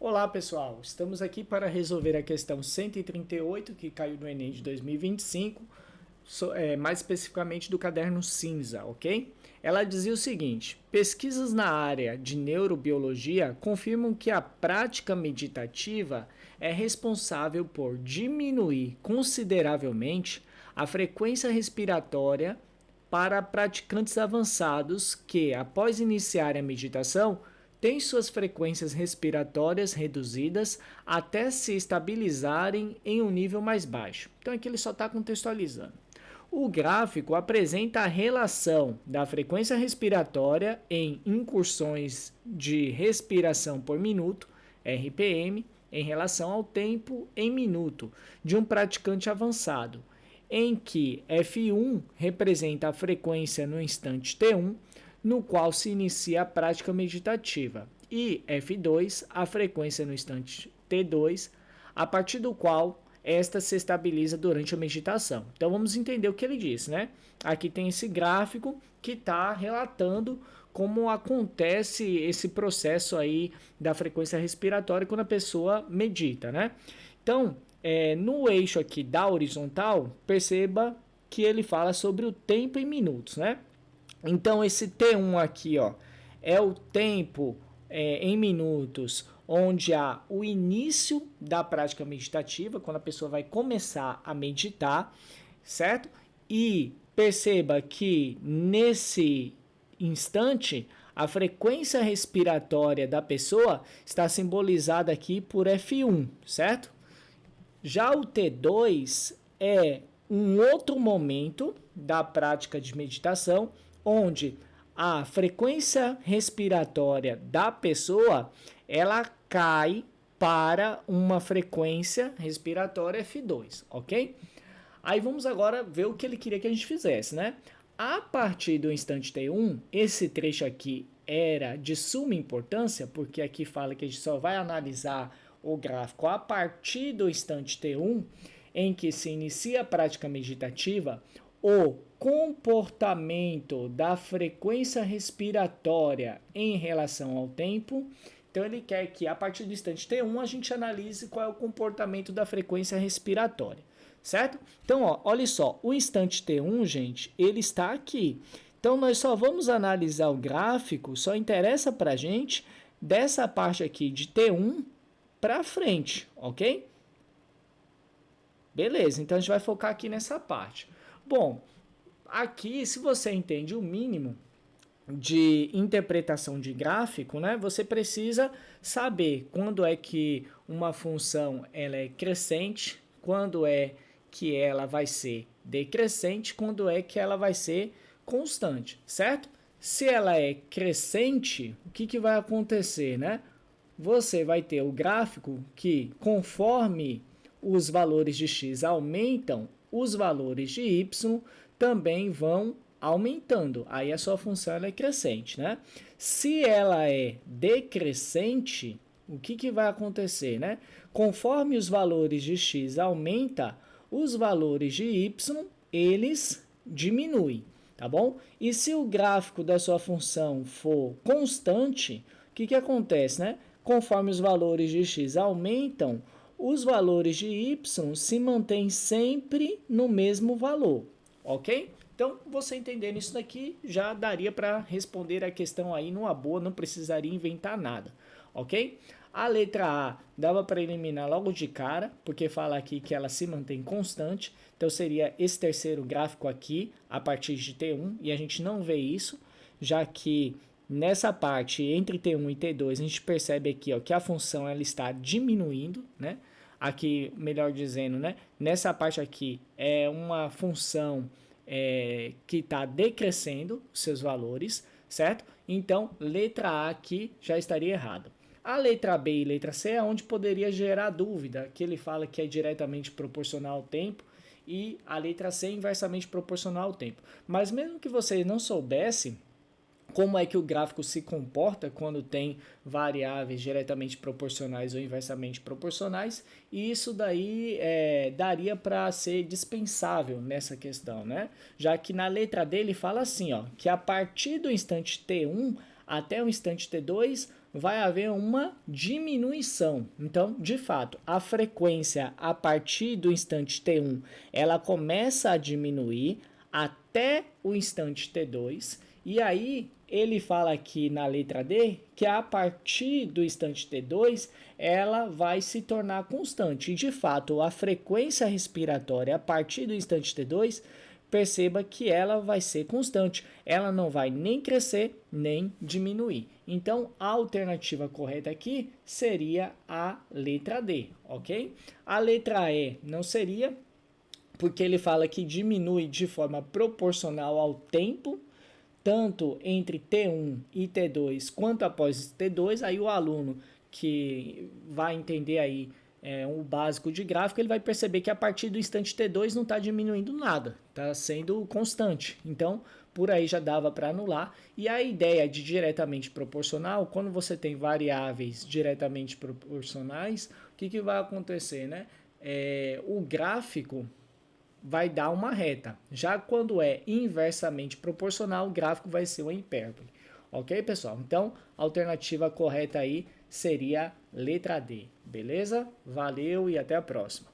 Olá pessoal, estamos aqui para resolver a questão 138 que caiu no Enem de 2025, mais especificamente do caderno cinza, ok? Ela dizia o seguinte: pesquisas na área de neurobiologia confirmam que a prática meditativa é responsável por diminuir consideravelmente a frequência respiratória para praticantes avançados que, após iniciar a meditação, têm suas frequências respiratórias reduzidas até se estabilizarem em um nível mais baixo. Então aqui ele só está contextualizando. O gráfico apresenta a relação da frequência respiratória em incursões de respiração por minuto, RPM, em relação ao tempo em minuto de um praticante avançado, em que F1 representa a frequência no instante T1, no qual se inicia a prática meditativa, e F2, a frequência no instante T2, a partir do qual esta se estabiliza durante a meditação. Então vamos entender o que ele disse, né? Aqui tem esse gráfico que está relatando como acontece esse processo aí da frequência respiratória quando a pessoa medita, né? Então, no eixo aqui da horizontal, perceba que ele fala sobre o tempo em minutos, né? Então, esse T1 aqui, ó, é o tempo em minutos, onde há o início da prática meditativa, quando a pessoa vai começar a meditar, certo? E perceba que nesse instante, a frequência respiratória da pessoa está simbolizada aqui por F1, certo? Já o T2 é um outro momento da prática de meditação, onde a frequência respiratória da pessoa ela cai para uma frequência respiratória F2, ok? Aí vamos agora ver o que ele queria que a gente fizesse, né? A partir do instante T1, esse trecho aqui era de suma importância, porque aqui fala que a gente só vai analisar o gráfico a partir do instante T1, em que se inicia a prática meditativa. O comportamento da frequência respiratória em relação ao tempo. Então ele quer que a partir do instante T1 a gente analise qual é o comportamento da frequência respiratória, certo? Então, ó, olha só, o instante T1, gente, ele está aqui. Então nós só vamos analisar o gráfico, só interessa para a gente dessa parte aqui de T1 para frente, ok? Beleza, então a gente vai focar aqui nessa parte. Bom, aqui, se você entende o mínimo de interpretação de gráfico, né, você precisa saber quando é que uma função ela é crescente, quando é que ela vai ser decrescente, quando é que ela vai ser constante, certo? Se ela é crescente, o que vai acontecer, né? Você vai ter o gráfico que, conforme os valores de x aumentam, os valores de y também vão aumentando. Aí a sua função ela é crescente, né? Se ela é decrescente, o que vai acontecer, né? Conforme os valores de x aumentam, os valores de y, eles diminuem, tá bom? E se o gráfico da sua função for constante, o que acontece, né? Conforme os valores de x aumentam, os valores de y se mantêm sempre no mesmo valor, ok? Então, você entendendo isso daqui, já daria para responder a questão aí numa boa, não precisaria inventar nada, ok? A letra A dava para eliminar logo de cara, porque fala aqui que ela se mantém constante, então seria esse terceiro gráfico aqui, a partir de T1, e a gente não vê isso, já que nessa parte entre T1 e T2 a gente percebe aqui ó, que a função ela está diminuindo, né? Aqui, melhor dizendo, né? Nessa parte aqui é uma função que está decrescendo seus valores, certo? Então, letra A aqui já estaria errado. A letra B e letra C é onde poderia gerar dúvida, que ele fala que é diretamente proporcional ao tempo e a letra C é inversamente proporcional ao tempo. Mas mesmo que você não soubesse como é que o gráfico se comporta quando tem variáveis diretamente proporcionais ou inversamente proporcionais, e isso daí daria para ser dispensável nessa questão, né? Já que na letra D ele fala assim, ó, que a partir do instante T1 até o instante T2, vai haver uma diminuição. Então, de fato, a frequência a partir do instante T1, ela começa a diminuir até o instante T2, e aí ele fala aqui na letra D que a partir do instante T2 ela vai se tornar constante. E de fato, a frequência respiratória a partir do instante T2, perceba que ela vai ser constante. Ela não vai nem crescer nem diminuir. Então, a alternativa correta aqui seria a letra D, ok? A letra E não seria, porque ele fala que diminui de forma proporcional ao tempo, tanto entre T1 e T2 quanto após T2. Aí o aluno que vai entender aí o básico de gráfico, ele vai perceber que a partir do instante T2 não está diminuindo nada, está sendo constante. Então, por aí já dava para anular. E a ideia de diretamente proporcional, quando você tem variáveis diretamente proporcionais, o que vai acontecer, né? O gráfico vai dar uma reta. Já quando é inversamente proporcional, o gráfico vai ser uma hipérbole. Ok, pessoal? Então, a alternativa correta aí seria letra D. Beleza? Valeu e até a próxima.